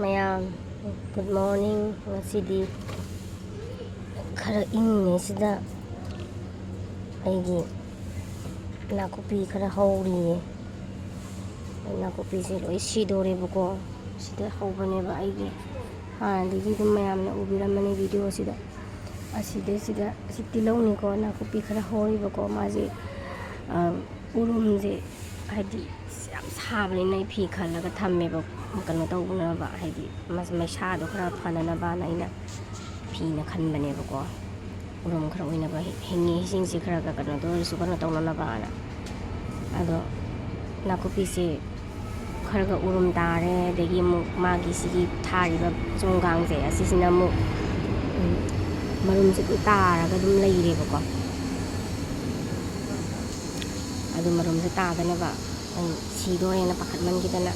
ꯃꯌꯥꯝ good morning. ꯉꯁꯤꯗꯤ ꯈꯔ ꯏꯪꯉꯤꯉꯩꯁꯤꯗ ꯑꯩꯒꯤ ꯅꯥꯀꯨꯞꯄꯤ ꯈꯔ ꯍꯧꯔꯤꯌꯦ. ꯅꯥꯀꯨꯞꯄꯤꯁꯦ ꯂꯣꯏ ꯁꯤꯗꯣꯔꯦꯕꯀꯣ. ꯁꯤꯗ ꯍꯧꯕꯅꯦꯕ ꯑꯩꯒꯤ ꯍꯥꯟꯅꯗꯒꯤ ꯑꯗꯨꯝ ꯃꯌꯥꯝꯅ ꯎꯕꯤꯔꯝꯃꯅꯤ ꯚꯤꯗꯤꯑꯣꯁꯤꯗ. ꯑꯁꯤꯗꯩꯁꯤꯗ ꯑꯁꯤ ꯇꯤꯜꯍꯧꯅꯤꯀꯣ. ꯅꯥꯀꯨꯞꯄꯤ ꯈꯔ ꯍꯧꯔꯤꯕꯀꯣ. ꯃꯥꯁꯦ ꯎꯔꯨꯝꯁꯦ ꯍꯥꯏꯗꯤ ꯌꯥꯝ ꯁꯥꯕꯅꯤꯅ ꯑꯩ ꯐꯤ ꯈꯜꯂꯒ ꯊꯝꯃꯦꯕ, ꯀꯩꯅꯣ ꯇꯧꯅꯕ, ꯍꯥꯏꯗꯤ ꯃꯩꯁꯥꯗꯣ ꯈꯔ ꯐꯅꯅꯕꯅ ꯑꯩꯅ ꯐꯤꯅ ꯈꯟꯕꯅꯦꯕꯀꯣ. ꯎꯔꯨꯝ ꯈꯔ ꯑꯣꯏꯅꯕ, ꯍꯤꯡꯉꯤꯁꯤꯡꯁꯤ ꯈꯔ ꯀꯩꯅꯣꯗ ꯑꯣꯏꯔꯁꯨ ꯀꯩꯅꯣ ꯇꯧꯅꯅꯕꯅ. ꯑꯗꯣ ꯅꯥꯀꯨꯞꯄꯤꯁꯦ ꯈꯔ ꯎꯔꯨꯝ ꯇꯥꯔꯦ. ꯑꯗꯒꯤ ꯑꯃꯨꯛ ꯃꯥꯒꯤ ꯁꯤꯒꯤ ꯊꯥꯔꯤꯕ ꯆꯣꯡꯒꯥꯡꯁꯦ ꯑꯁꯤꯁꯤꯅ ꯑꯃꯨꯛ ꯃꯔꯨꯝꯁꯦ ꯂꯣꯏ ꯇꯥꯔꯒ ꯑꯗꯨꯝ ꯂꯩꯔꯦꯕꯀꯣ. ꯑꯗꯨ ꯃꯔꯨꯝꯁꯦ ꯇꯥꯗꯅꯕ ꯑꯩ ꯁꯤꯗꯣꯔꯦꯅ ꯄꯥꯈꯠꯃꯟꯈꯤꯗꯅ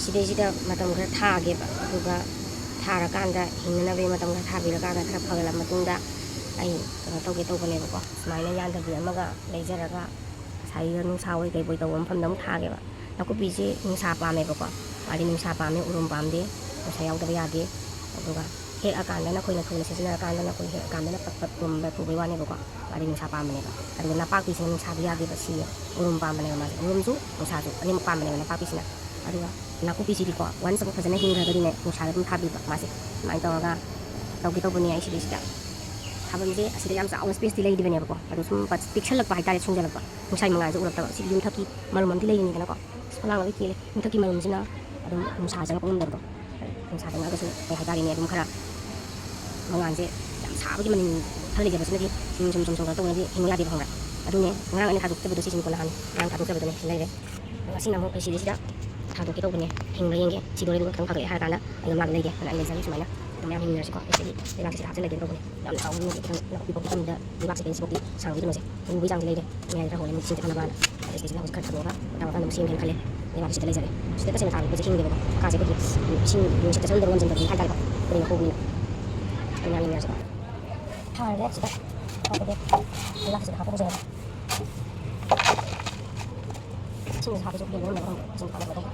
ꯁꯤꯗꯩꯁꯤꯗ ꯃꯇꯝ ꯈꯔ ꯊꯥꯒꯦꯕ. ꯑꯗꯨꯒ ꯊꯥꯔꯀꯥꯟꯗ ꯍꯤꯡꯅꯅꯕꯒꯤ ꯃꯇꯝ ꯈꯔ ꯊꯥꯕꯤꯔꯀꯥꯟꯗ ꯈꯔ ꯐꯒꯠꯂ ꯃꯇꯨꯡꯗ ꯑꯩ ꯀꯩꯅꯣ ꯇꯧꯒꯦ ꯇꯧꯕꯅꯦꯕꯀꯣ. ꯁꯨꯃꯥꯏꯅ ꯌꯥꯟꯗꯕꯤ ꯑꯃꯒ ꯂꯩꯖꯔꯒ ꯉꯁꯥꯏꯒ ꯅꯨꯡꯁꯥ ꯑꯣꯏ ꯀꯩꯕꯣꯏ ꯇꯧꯕ ꯃꯐꯝꯗ ꯑꯃꯨꯛ ꯊꯥꯒꯦꯕ. ꯅꯥꯀꯨꯞꯄꯤꯁꯦ ꯅꯨꯡꯁꯥ ꯄꯥꯝꯃꯦꯕꯀꯣ. ꯃꯥꯗꯤ ꯅꯨꯡꯁꯥ ꯄꯥꯝꯃꯦ, ꯎꯔꯨꯝ ꯄꯥꯝꯗꯦ. ꯅꯨꯡꯁꯥ ꯌꯥꯎꯗꯕ ꯌꯥꯗꯦ. ꯑꯗꯨꯒ ꯍꯦꯛꯑꯀꯥꯟꯗꯅ ꯑꯩꯈꯣꯏꯅ ꯊꯨꯅ ꯁꯤꯖꯤꯟꯅꯔꯀꯥꯟꯗꯅ ꯑꯩꯈꯣꯏ ꯍꯦꯛꯑꯀꯥꯟꯗꯅ ꯄꯠ ꯄꯠ ꯄꯨꯝꯕ ꯊꯨꯕꯩ ꯋꯥꯅꯦꯕꯀꯣ. ꯃꯥꯗꯤ ꯅꯨꯡꯁꯥ ꯄꯥꯝꯕꯅꯦꯕ. ꯑꯗꯨꯒ ꯅꯄꯥꯛꯄꯤꯁꯤꯅ ꯅꯨꯡꯁꯥꯗꯤ ꯌꯥꯗꯦꯕ. ꯁꯤ ꯎꯔꯨꯝ ꯄꯥꯝꯕꯅꯦꯕ ꯃꯥꯁꯦ. ꯎꯔꯨꯝꯁꯨ ꯅꯨꯡꯁꯥꯁꯨ ꯑꯅꯤꯃꯛ ꯄꯥꯝꯕꯅꯦꯕ ꯅꯄꯥꯛꯄꯤꯁꯤꯅ. ꯑꯗꯨꯒ ꯅꯥꯀꯨꯞꯄꯤꯁꯤꯗꯤꯀꯣ ꯋꯥꯟꯁ ꯑꯃꯨꯛ ꯐꯖꯅ ꯍꯤꯡꯈ꯭ꯔꯒꯗꯤꯅꯦ ꯅꯨꯡꯁꯥꯗ ꯑꯗꯨꯝ ꯊꯥꯕꯤꯕ ꯃꯥꯁꯦ. ꯁꯨꯃꯥꯏꯅ ꯇꯧꯔꯒ ꯇꯧꯒꯦ ꯇꯧꯕꯅꯦ ꯑꯩ ꯁꯤꯗꯩꯁꯤꯗ. ꯊꯥꯐꯝꯁꯦ ꯑꯁꯤꯗ ꯌꯥꯝ ꯆꯥꯎꯅ ꯁ꯭ꯄꯦꯁꯇꯤ ꯂꯩꯈꯤꯕꯅꯦꯕꯀꯣ. ꯑꯗꯣ ꯁꯨꯝ ꯄꯤꯛꯁꯜꯂꯛꯄ ꯍꯥꯏꯇꯥꯔꯦ, ꯁꯨꯡꯖꯜꯂꯛꯄ. ꯅꯨꯡꯁꯥꯒꯤ ꯃꯉꯥꯜꯁꯦ ꯎꯔꯛꯇꯕ. ꯁꯤꯒꯤ ꯌꯨꯝꯊꯛꯀꯤ ꯃꯔꯨꯝ ꯑꯃꯗꯤ ꯂꯩꯔꯤꯅꯤꯗꯅꯀꯣ. ꯐꯂꯥꯡ ꯂꯣꯏ ꯀꯦꯜꯂꯦ. ꯌꯨꯝꯊꯛꯀꯤ ꯃꯔꯨꯝꯁꯤꯅ ꯑꯗꯨꯝ ꯅꯨꯡꯁꯥ ꯆꯪꯉꯛꯄ ꯉꯝꯗꯕꯗꯣ. ꯅꯨꯡꯁꯥ ꯆꯪꯉꯛꯑꯒꯁꯨ ꯀꯩ ꯍꯥꯏꯇꯥꯔꯦꯅꯦ, ꯑꯗꯨꯝ ꯈꯔ ꯃꯉꯥꯜꯁꯦ ꯌꯥꯝ ꯁꯥꯕꯒꯤ ꯃꯅꯤꯟ ꯈꯔ ꯂꯩꯖꯕꯁꯤꯅꯗꯤ ꯁꯨꯝ ꯀꯩꯅꯣ ꯇꯧꯕꯅꯗꯤ ꯍꯤꯡꯕ ꯌꯥꯗꯦꯕ, ꯈꯪꯕ꯭ꯔꯥ. ꯑꯗꯨꯅꯦ ꯉꯔꯥꯡ ꯑꯩꯅ ꯊꯥꯗꯣꯛꯆꯕꯗꯣ ꯁꯤꯁꯤꯅꯤꯀꯣ. ꯉꯔꯥꯡ ꯊꯥꯗꯣꯛꯆꯕꯗꯨꯅꯦ ꯁꯤ ꯂꯩꯔꯦ. ꯉꯁꯤꯅ ꯑꯃꯨꯛ ꯑꯩ ꯁꯤꯗꯩꯁꯤꯗ ꯊꯥꯗꯣꯛꯀꯦ ꯇꯧꯕꯅꯦ. ꯍꯤꯡꯕ꯭ꯔꯥ ꯌꯦꯡꯒꯦ. ꯁꯤꯗꯣꯔꯦ ꯑꯗꯨꯒ ꯈꯤꯇꯪ ꯐꯒꯠꯂꯦ ꯍꯥꯏꯔ ꯀꯥꯟꯗ ꯑꯩ ꯒꯝꯂꯥꯗ ꯂꯩꯒꯦ. ꯑꯗꯨꯅ ꯑꯩ ꯂꯩꯖꯔꯤ ꯁꯨꯃꯥꯏꯅ. ꯑꯗꯨꯝ ꯃꯌꯥꯝ ꯍꯤꯡꯃꯤꯟꯅꯔꯁꯤꯀꯣ. ꯑꯩ ꯂꯩꯕꯥꯛꯁꯦ ꯁꯤꯗ ꯍꯥꯞꯆꯤꯜꯂꯒꯦ ꯇꯧꯕꯅꯦ. ꯌꯥꯝꯅ ꯆꯥꯎꯕ ꯅꯠꯇꯦ. ꯈꯤꯇꯪ ꯅꯥꯀꯨꯞꯄꯤ ꯄꯣꯛꯄ ꯃꯇꯝꯗ ꯂꯩꯕꯥꯛꯁꯦ ꯀꯩꯅꯣꯁꯤꯐꯥꯎꯗꯤ ꯁꯥꯡꯕꯒꯤ ꯀꯩꯅꯣꯁꯦ ꯎꯕꯒꯤ ꯆꯥꯡꯁꯦ ꯂꯩꯔꯦ. ꯃꯌꯥꯏꯗ ꯈꯔ ꯍꯣꯜꯂꯦ ꯏꯁꯤꯡꯁꯦ ꯊꯝꯅꯕꯅ. ꯑꯗꯩ ꯁꯤꯗꯩꯁꯤꯗ ꯍꯧꯖꯤꯛ ꯈꯔ ꯊꯥꯗꯣꯛꯑꯒ ꯇꯧꯔꯀꯥꯟꯗ ꯑꯃꯨꯛ ꯁꯦꯝꯒꯦꯅ ꯈꯜꯂꯦ. ꯂꯩꯕꯥꯛꯁꯦ ꯁꯤꯗ ꯂꯩꯖꯔꯦ. ꯁꯤꯗ ꯇꯁꯦꯡꯅ ꯊꯥꯕ ꯄꯣꯠꯁꯦ ꯍꯤꯡꯗꯦꯕꯀꯣ. ꯃꯈꯥꯁꯦ ꯑꯩꯈꯣꯏꯒꯤ ꯏꯁꯤꯡ ꯅꯨꯡꯁꯤꯠꯇ ꯆꯪꯍꯟꯗꯕ ꯉꯝꯁꯤꯟꯗꯕꯒꯤ ꯍꯥꯏꯇꯥꯔꯦꯀꯣ. ꯀꯔꯤꯅ ꯍꯧꯕꯅꯤꯅ ꯑꯩ ꯃꯌꯥꯝ ꯌꯦꯡꯅꯔꯁꯤꯀꯣ. ꯊꯥꯔꯒꯦ ꯁꯤꯗ ꯍꯥꯞꯄꯒꯦ. ꯂꯩꯕꯥꯛꯁꯦ ꯁꯤꯗ ꯍꯥꯞꯄ ꯍꯧꯖꯔꯒꯦ. ꯏꯁꯤꯡꯁꯦ ꯍꯥꯞꯄꯁꯨ ꯍꯦꯟꯕ ꯉꯝꯗꯕ, ꯈꯪꯕ꯭ꯔꯥ. ꯏꯁꯤꯡ ꯍꯥꯞꯄꯒ ꯇꯧꯕ.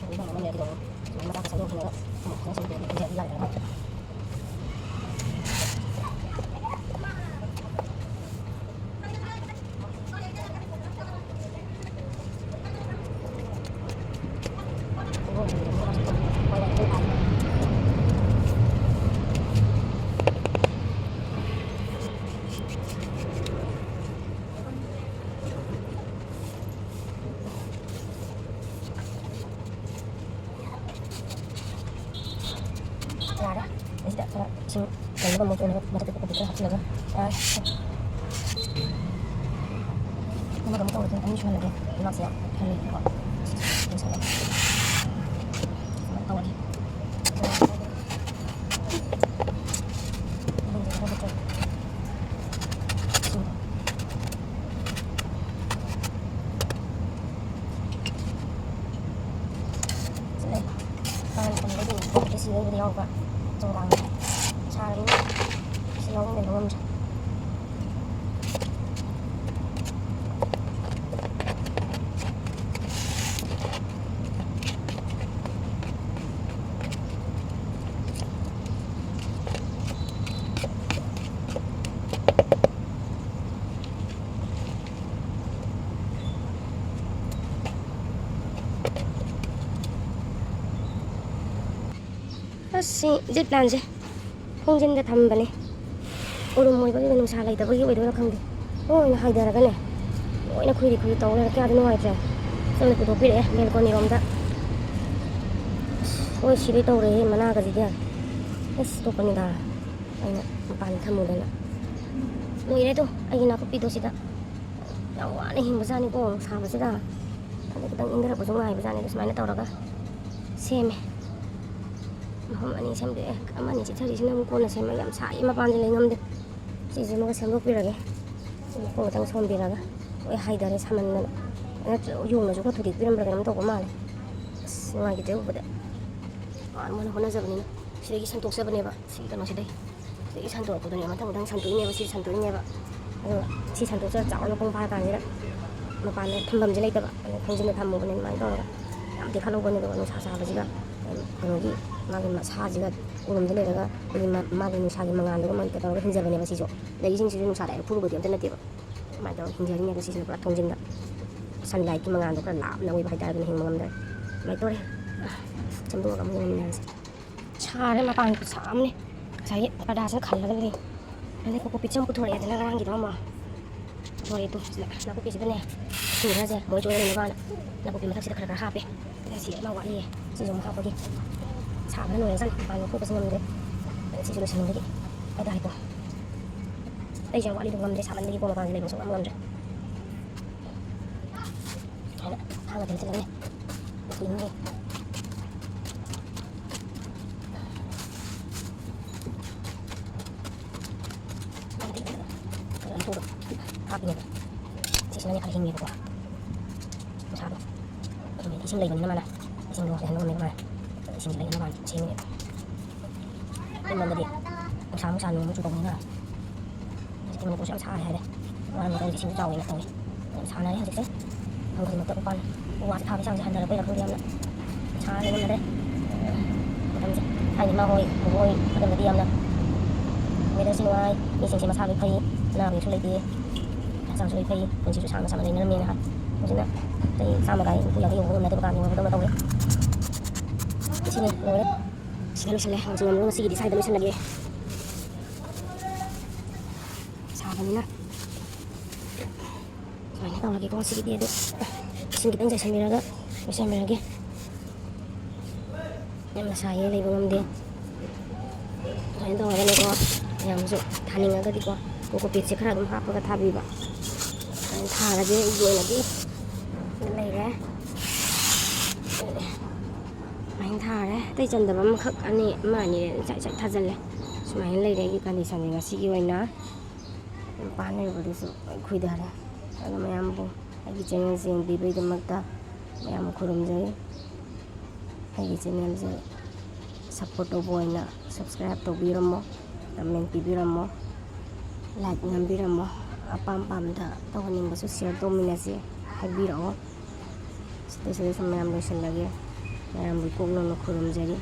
ꯏꯟꯖꯥꯡ ꯑꯃ ꯂꯩꯔꯗꯤ ꯇꯧꯕ. ꯁꯨꯃꯥꯏꯅ ꯃꯆꯥ ꯈꯔ ꯁꯦꯝꯗꯣꯛ ꯑꯃꯨꯛ ꯐꯖꯅ ꯁꯦꯝꯗꯣꯛꯑꯗꯤ ꯍꯧꯖꯔꯗꯤ ꯌꯥꯔꯦꯗꯅ. ꯌꯥꯔꯦ. ꯁꯤꯗ ꯈꯔ ꯏꯁꯤꯡ ꯀꯩꯅꯣ ꯑꯃꯨꯛ ꯆꯣꯡꯅꯕ ꯃꯊꯛꯇ ꯀꯣꯕꯤ ꯈꯔ ꯍꯥꯞꯆꯤꯜꯂꯒ ꯌꯥꯔꯦ. ꯑꯃꯒ ꯑꯃꯨꯛ ꯇꯧꯔꯗꯤ ꯑꯅꯤ ꯁꯨꯍꯜꯂꯒꯦ. ꯂꯩꯕꯥꯛꯁꯦ ꯌꯥꯝ ꯈꯔ ꯂꯩꯀꯣ. ꯁꯨꯃꯥꯏꯅ ꯇꯧꯔꯒꯦ. ꯁꯤ ꯂꯩꯕꯗ ꯌꯥꯎꯕ ꯆꯣꯡꯒꯥꯡ ꯁꯥꯔꯕꯅꯤꯅ ꯁꯤ ꯌꯥꯎꯕ ꯂꯩꯕ ꯉꯝꯗ꯭ꯔꯦ. ꯁꯤ ꯖꯦꯠ ꯄ꯭ꯂꯥꯟꯁꯦ ꯈꯣꯡꯖꯤꯟꯗ ꯊꯝꯕꯅꯦ. ꯎꯔꯨꯝ ꯑꯣꯏꯕꯒꯤ ꯅꯨꯡꯁꯥ ꯂꯩꯇꯕꯒꯤ ꯑꯣꯏꯗꯣꯏꯔꯥ ꯈꯪꯗꯦ. ꯂꯣꯏꯅ ꯍꯥꯏꯊꯔꯒꯅꯦ ꯂꯣꯏꯅ ꯈꯨꯏꯗꯤ ꯇꯧ ꯂꯩꯔꯦ. ꯀꯌꯥꯗꯤ ꯅꯨꯡꯉꯥꯏꯇ꯭ꯔꯦ. ꯆꯪꯅ ꯄꯨꯊꯣꯛꯄꯤꯔꯛꯑꯦ ꯕꯦꯜꯀꯣꯅꯤꯔꯣꯝꯗ. ꯍꯣꯏ ꯁꯤꯗꯩ ꯇꯧꯔꯦꯍꯦ ꯃꯅꯥꯒꯁꯤꯗꯤ. ꯑꯁ ꯇꯣꯛꯄꯅꯤꯗ ꯑꯩꯅ ꯃꯄꯥꯟꯗ ꯊꯝꯃꯨꯗꯅ. ꯂꯣꯏꯔꯦꯗꯣ ꯑꯩꯒꯤ ꯅꯥꯀꯨꯞꯄꯤꯗꯣ ꯁꯤꯗ. ꯌꯥꯝ ꯋꯥꯅ ꯍꯤꯡꯕꯖꯥꯠꯅꯤꯀꯣ ꯁꯥꯕꯁꯤꯗ. ꯑꯗ ꯈꯤꯇꯪ ꯏꯪꯊꯔꯛꯄꯁꯨ ꯉꯥꯏꯕꯖꯥꯠꯅꯤꯗ. ꯁꯨꯃꯥꯏꯅ ꯇꯧꯔꯒ ꯁꯦꯝꯃꯦ. ꯃꯐꯝ ꯑꯅꯤ ꯁꯦꯝꯗꯣꯛꯑꯦ. ꯑꯃꯅꯤ ꯆꯤꯊꯔꯤꯁꯤꯅ ꯑꯃꯨꯛ ꯀꯣꯟꯅ ꯁꯦꯝꯃꯦ. ꯌꯥꯝ ꯁꯥꯏ ꯃꯄꯥꯟꯁꯦ ꯂꯩ ꯉꯝꯗꯦ. ꯁꯤꯁꯦ ꯑꯃꯒ ꯁꯦꯝꯗꯣꯛꯄꯤꯔꯒꯦ. ꯃꯈꯣꯡ ꯈꯤꯇꯪ ꯁꯣꯝꯕꯤꯔꯒ ꯂꯣꯏ ꯍꯥꯏꯊꯔꯦ ꯁꯥꯃꯟꯗꯅ. ꯌꯣꯡꯅꯁꯨ ꯈꯔ ꯊꯨꯗꯦꯛꯄꯤꯔꯝꯕ꯭ꯔꯥ ꯀꯩꯅꯣꯝ ꯇꯧꯕ ꯃꯥꯜꯂꯦ. ꯑꯁ ꯅꯨꯡꯉꯥꯏꯈꯤꯗ꯭ꯔꯦ ꯎꯕꯗ. ꯃꯣꯏꯅ ꯍꯣꯠꯅꯖꯕꯅꯤꯅ ꯁꯤꯗꯒꯤ ꯁꯟꯇꯣꯛꯆꯕꯅꯦꯕ. ꯁꯤ ꯀꯩꯅꯣꯁꯤꯗꯒꯤ ꯁꯤꯗꯒꯤ ꯁꯟꯇꯣꯛꯄꯗꯨꯅꯦ ꯃꯊꯪ ꯁꯟꯇꯣꯛꯏꯅꯦꯕ. ꯁꯤ ꯁꯟꯇꯣꯛꯏꯅꯦꯕ. ꯑꯗꯨꯒ ꯁꯤ ꯁꯟꯇꯣꯛꯆꯔ ꯆꯥꯎꯅ ꯃꯄꯨꯡ ꯐꯥꯔ ꯀꯥꯟꯁꯤꯗ ꯃꯄꯥꯟꯗ ꯊꯝꯐꯝꯁꯦ ꯂꯩꯇꯕ. ꯑꯗꯨꯅ ꯈꯣꯡꯖꯤꯟꯗ ꯊꯝꯃꯨꯕꯅꯦ. ꯑꯗꯨꯃꯥꯏꯅ ꯇꯧꯔꯒ ꯌꯥꯝ ꯇꯦꯛꯈꯠꯍꯧꯕꯅꯤ ꯑꯗꯨꯒ ꯅꯨꯡꯁꯥ ꯁꯥꯕꯁꯤꯒ ꯀꯩꯅꯣꯒꯤ ꯃꯥꯒꯤ ꯃꯁꯥꯁꯤꯒ ꯎꯔꯨꯝꯗ ꯂꯩꯔꯒ ꯑꯩꯈꯣꯏꯒꯤ ꯃꯥꯒꯤ ꯅꯨꯡꯁꯥꯒꯤ ꯃꯉꯥꯟꯗꯨꯒ ꯃꯥꯒꯤ ꯇꯧꯔꯒ ꯍꯤꯡꯖꯕꯅꯦꯕ ꯁꯤꯁꯨ ꯂꯩꯔꯤꯁꯤꯡꯁꯤꯁꯨ ꯅꯨꯡꯁꯥ ꯗꯥꯏꯔꯦꯛ ꯐꯨꯔꯨꯕꯗꯤ ꯑꯝꯇ ꯅꯠꯇꯦꯕ ꯑꯗꯨꯃꯥꯏꯅ ꯇꯧꯔꯒ ꯍꯤꯡꯖꯔꯤꯉꯩꯗ ꯁꯤꯁꯤꯅ ꯄꯨꯔꯥ ꯊꯣꯡꯖꯤꯟꯗ ꯁꯟꯂꯥꯏꯠꯀꯤ ꯃꯉꯥꯟꯗꯣ ꯈꯔ ꯂꯥꯞꯅ ꯑꯣꯏꯕ ꯍꯥꯏꯇꯥꯔꯦ ꯑꯗꯨꯅ ꯍꯤꯡꯕ ꯉꯝꯗ꯭ꯔꯦ ꯑꯗꯨꯃꯥꯏꯅ ꯇꯧꯔꯦ ꯆꯪꯗꯣꯛꯑꯒ ꯑꯃꯨꯛ ꯌꯦꯡꯃꯤꯟꯅꯔꯁꯦ ꯁꯥꯔꯦ ꯃꯄꯥꯟ ꯈꯨꯠꯁꯥ ꯑꯃꯅꯤ ꯉꯁꯥꯏꯒꯤ ꯄꯔꯗꯥꯁꯤꯅ ꯈꯜꯂꯒ ꯂꯩ ꯑꯗꯩ ꯀꯣꯀꯣꯄꯤꯠꯁꯨ ꯑꯃꯨꯛ ꯄꯨꯊꯣꯔꯛꯑꯦꯗꯅ ꯉꯔꯥꯡꯒꯤꯗꯣ ꯑꯃꯨꯛ ꯄꯨꯊꯣꯔꯛꯑꯦ ꯇꯨ ꯁꯤꯗ ꯅꯥꯀꯨꯞꯄꯤꯁꯤꯗꯅꯦ ꯏꯁꯤꯡ ꯈꯔꯁꯦ ꯃꯣꯏꯁꯨ ꯑꯣꯏꯔꯅꯕꯅ ꯅꯥꯀꯨꯞꯄꯤ ꯃꯊꯛꯁꯤꯗ ꯈꯔ ꯍꯥꯞꯄꯦ ꯁꯤ ꯑꯃ ꯋꯥꯠꯂꯤꯌꯦ ꯁꯤꯁꯨ ꯑꯃꯨꯛ ꯍꯥꯞꯄꯒꯤ ꯁꯥꯕꯅ ꯂꯣꯏꯔꯖꯥꯠꯅꯤ ꯃꯄꯥꯟ ꯊꯣꯛꯄꯁꯨ ꯉꯝꯗ꯭ꯔꯦ ꯁꯤꯁꯨ ꯂꯣꯏꯁꯤꯟꯕꯒꯤ ꯍꯥꯏꯇꯥꯔꯦꯀꯣ ꯑꯩꯁꯦ ꯌꯥꯝ ꯋꯥꯠꯂꯤꯗꯣ ꯉꯝꯗ꯭ꯔꯦ ꯁꯥꯃꯟꯕꯒꯤꯀꯣ ꯃꯄꯥꯟꯁꯦ ꯂꯩꯕ ꯁꯨꯡꯉꯝ ꯉꯝꯗ꯭ꯔꯦ ꯑꯩꯅ ꯊꯥꯡꯒ ꯊꯤꯜꯂꯒꯅꯦ ꯀꯨꯏꯅꯤ ꯍꯥꯞꯄꯤꯅꯦꯕ ꯁꯤꯁꯤꯅꯅꯦ ꯈꯔ ꯍꯤꯡꯉꯦꯕꯀꯣ ꯃꯁꯥꯗꯣ ꯏꯁꯤꯡ ꯂꯩꯕꯅꯤꯅ ꯃꯥꯅ ꯏꯁꯤꯡꯗꯣ ꯂꯩꯍꯟꯕ ꯉꯝꯃꯦꯕ ꯃꯥꯅ ꯏꯁꯤꯡꯁꯤ ꯂꯩꯍꯟꯕ ꯃꯥꯅ ꯁꯦꯝꯃꯤꯅꯦꯕ ꯑꯩꯉꯣꯟꯗꯗꯤ ꯅꯨꯡꯁꯥ ꯅꯨꯡꯁꯥ ꯅꯣꯡ ꯆꯨꯗꯧꯅꯤꯅ ꯍꯧꯖꯤꯛꯇꯤ ꯃꯅꯤꯄꯨꯔꯁꯨ ꯌꯥꯝ ꯁꯥꯔꯦ ꯍꯥꯏꯔꯦ ꯃꯔꯝ ꯇꯧꯔꯤꯁꯦ ꯏꯁꯤꯡꯁꯨ ꯆꯥꯎꯋꯦꯅ ꯇꯧꯋꯤ ꯌꯥꯝ ꯁꯥꯟꯅꯔꯦ ꯍꯧꯖꯤꯛꯁꯦ ꯃꯐꯝ ꯈꯨꯗꯤꯡꯃꯛꯇ ꯎꯄꯥꯟ ꯎ ꯋꯥꯁꯦ ꯊꯥꯕꯒꯤ ꯆꯥꯡꯁꯦ ꯍꯟꯊꯔꯛꯄꯩꯔ ꯈꯪꯗꯦ ꯌꯥꯝꯅ ꯁꯥꯔ ꯂꯩꯉꯝꯅꯔꯦ ꯃꯇꯝꯁꯦ ꯊꯥꯏꯅ ꯏꯃꯥ ꯍꯣꯏ ꯕꯣꯕꯣꯛ ꯍꯣꯏ ꯃꯇꯝꯗꯗꯤ ꯌꯥꯝꯅ ꯋꯦꯗꯔꯁꯦ ꯅꯨꯡꯉꯥꯏ ꯃꯤꯁꯤꯡꯁꯦ ꯃꯁꯥ ꯂꯣꯏ ꯐꯩ ꯑꯅꯥꯕ ꯑꯌꯦꯛꯁꯨ ꯂꯩꯇꯦ ꯍꯛꯆꯥꯡꯁꯨ ꯂꯣꯏ ꯐꯩ ꯄꯨꯟꯁꯤꯁꯨ ꯁꯥꯡꯅ ꯁꯥꯡꯅ ꯂꯩꯅꯔꯝꯃꯦꯅ ꯍꯥꯏ ꯍꯧꯖꯤꯛꯅ ꯆꯍꯤ ꯆꯥꯝꯃꯒ ꯅꯤꯐꯨ ꯌꯥꯡꯈꯩ ꯌꯧꯕ ꯉꯝꯅꯗꯕ ꯀꯥꯟ ꯌꯧꯕꯗꯧꯅ ꯇꯧꯋꯦ ꯁꯤꯅꯤ ꯂꯣꯏꯔꯦ ꯁꯤꯗ ꯂꯣꯏꯁꯤꯜꯂꯦ ꯉꯝꯁꯤꯡꯉꯝꯗꯣ ꯉꯁꯤꯒꯤꯗꯤ ꯁ꯭ꯋꯥꯏꯗ ꯂꯣꯏꯁꯤꯜꯂꯒꯦ ꯁꯥꯕꯅꯤꯅ ꯁꯨꯃꯥꯏꯅ ꯇꯧꯔꯒꯦꯀꯣ ꯉꯁꯤꯒꯤꯗꯤ ꯑꯗꯨ ꯏꯁꯤꯡ ꯈꯤꯇꯪ ꯆꯥꯏꯁꯟꯕꯤꯔꯒ ꯂꯣꯏꯁꯟꯕꯤꯔꯒꯦ ꯌꯥꯝꯅ ꯁꯥꯏꯌꯦ ꯂꯩꯕ ꯉꯝꯗꯦ ꯁꯨꯃꯥꯏꯅ ꯇꯧꯔꯒꯅꯦꯀꯣ ꯃꯌꯥꯝꯁꯨ ꯊꯥꯅꯤꯡꯉꯒꯗꯤꯀꯣ ꯀꯣꯀꯣꯄꯤꯠꯁꯦ ꯈꯔ ꯑꯗꯨꯝ ꯍꯥꯞꯄꯒ ꯊꯥꯕꯤꯕ ꯑꯗꯨꯃꯥꯏꯅ ꯊꯥꯔꯒꯦ ꯑꯩꯒꯤ ꯑꯣꯏꯅꯗꯤ ꯂꯩꯔꯦ ꯁꯨꯃꯥꯏꯅ ꯊꯥꯔꯦ ꯑꯇꯩ ꯆꯟꯗꯕ ꯑꯃꯈꯛ ꯑꯃ ꯑꯅꯤ ꯏꯆꯥꯏ ꯊꯥꯖꯤꯜꯂꯦ ꯁꯨꯃꯥꯏꯅ ꯂꯩꯔꯦ ꯑꯩꯒꯤ ꯀꯟꯗꯤꯁꯟꯁꯦ ꯉꯁꯤꯒꯤ ꯑꯣꯏꯅ ꯃꯄꯥꯟ ꯂꯩꯕꯗꯨꯁꯨ ꯈꯨꯏꯊꯔꯦ ꯑꯗꯨ ꯃꯌꯥꯝꯕꯨ ꯑꯩꯒꯤ ꯆꯦꯅꯦꯜꯁꯦ ꯌꯦꯡꯕꯤꯕꯒꯤꯗꯃꯛꯇ ꯃꯌꯥꯝ ꯈꯨꯔꯨꯝꯖꯩ ꯑꯩꯒꯤ ꯆꯦꯅꯦꯜꯁꯦ ꯁꯞꯄꯣꯔꯠ ꯇꯧꯕ ꯑꯣꯏꯅ ꯁꯕꯁꯀ꯭ꯔꯥꯏꯞ ꯇꯧꯕꯤꯔꯝꯃꯣ ꯀꯃꯦꯟ ꯄꯤꯕꯤꯔꯝꯃꯣ ꯂꯥꯏꯛ ꯅꯝꯕꯤꯔꯝꯃꯣ ꯑꯄꯥꯝ ꯄꯥꯝꯗ ꯇꯧꯍꯟꯅꯤꯡꯕꯁꯨ ꯁꯤꯌꯔ ꯇꯧꯃꯤꯟꯅꯁꯤ ꯍꯥꯏꯕꯤꯔꯛꯑꯣ ꯁꯤꯗꯩꯁꯤꯗ ꯁꯨꯝ ꯃꯌꯥꯝ ꯂꯣꯏꯁꯤꯜꯂꯒꯦ ꯃꯌꯥꯝꯕꯨ ꯀꯣꯛꯅꯅ ꯈꯨꯔꯨꯝꯖꯔꯤ